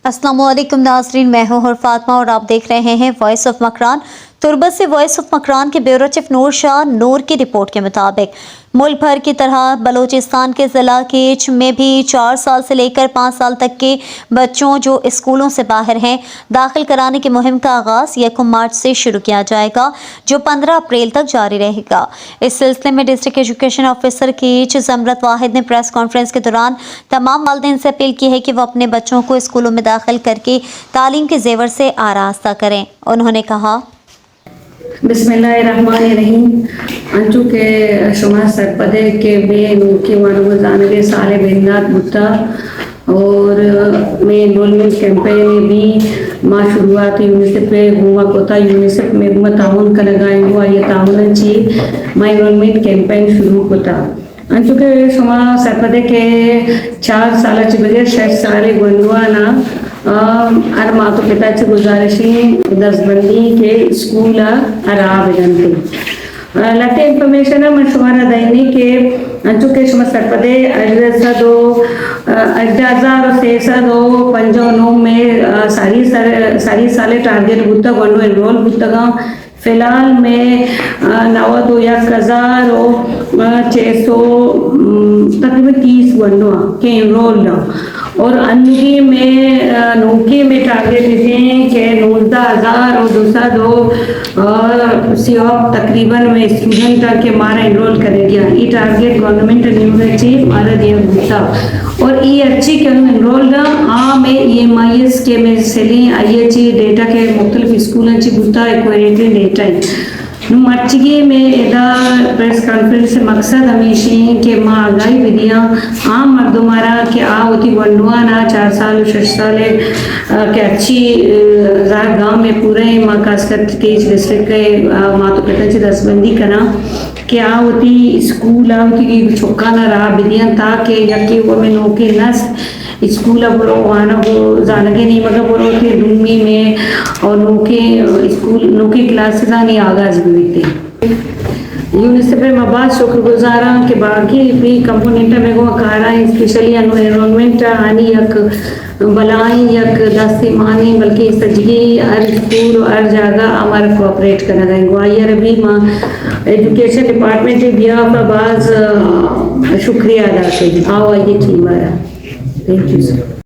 अस्सलामुअलैकुम नाज़रीन, मैं हूं फातिमा और आप देख रहे हैं वॉइस ऑफ मकरान। तुर्बत से वॉइस ऑफ मकरान के ब्यूरो चीफ नूर शाह नूर की रिपोर्ट के मुताबिक मुल्क भर की तरह बलूचिस्तान के ज़िला केच में भी 4 साल से लेकर 5 साल तक के बच्चों जो स्कूलों से बाहर हैं दाखिल कराने की मुहिम का आगाज़ 1 मार्च से शुरू किया जाएगा, जो 15 अप्रैल तक जारी रहेगा। इस सिलसिले में डिस्ट्रिक्ट एजुकेशन ऑफिसर केच ज़मरत वाहिद ने प्रेस कॉन्फ्रेंस के दौरान तमाम वालिदैन से अपील की है कि वो अपने बच्चों को स्कूलों में दाखिल करके तालीम के जेवर से आरास्ता करें। उन्होंने कहा, बिस्मिल्लाहिर्रहमानिर्रहीम। अंचू के शुमा सरपदे के बे नूके वानु जानवे साले बेंदात बुता और में एनरोलमेंट कैंपेन भी माँ शुरुआत यूनिसेफ पे हुआ कोता यूनिसेफ में हुआ ताउन का लगाए हुआ ये ताउन ची माँ एनरोलमेंट कैंपेन शुरू होता। अंचू के शुमा सरपदे के 4 साल ची बगैर 6 साले गुंडवा ना अर मातो पिता ची गुजारिशी दसबंदी के स्कूल अराब जनते लटे इंफॉर्मेशन है मशुमारा दैनी के अंचु के शुमा सरपदे अजसा दो अजाजार और सेसा दो 59 में सारी साले टारगेट बुता गनो एनरोल बुता फिलहाल में 92,000 और 600 तकरीबन 30 गनो के एनरोल और अन्य में नौके में टारगेट हैं कि 19,000 और दूसरा दो सीओप तकरीबन में स्टूडेंट के मारा एनरोल करेंगे। ये टारगेट गवर्नमेंट यूनिवर्सिटी मारा दिया होता और ये अच्छी के एनरोल में EMIS के में सेलिंग IHE डेटा के मुख्तलिफ स्कूल बुता एक्वायरेटरी डेटा है मर्चिगे में एदा प्रेस कॉन्फ्रेंस से मकसद हमेशा के माँ आगाही विधियाँ आम मर्दुमारा के आ होती वंडुआ ना 4 साल 6 साल के अच्छी गांव में पूरे माँ खासकर केच डिस्ट्रिक्ट के मातो पिता से दसबंदी करा के आ होती स्कूल आ होती छोका ना रहा विधियाँ ताकि यकी वो में नौके नस स्कूल बोलो वहाँ वो जानके नहीं मगर बोलो थे डूमी में और नौके स्कूल नौके क्लासेस आने आगाज भी हुई थी। यूनिसेफ में मबाद शुक्रगुजार के बाकी भी कंपोनेंट में को कारा स्पेशली एनवायरनमेंट आनी यक बलाई यक दस्ती मानी बल्कि सजगी हर स्कूल हर जगह हमारा कोऑपरेट करना रहेगा। यार अभी माँ एजुकेशन डिपार्टमेंट भी बाज शुक्रिया अदा करी आओ ये की मारा। Thank you, sir.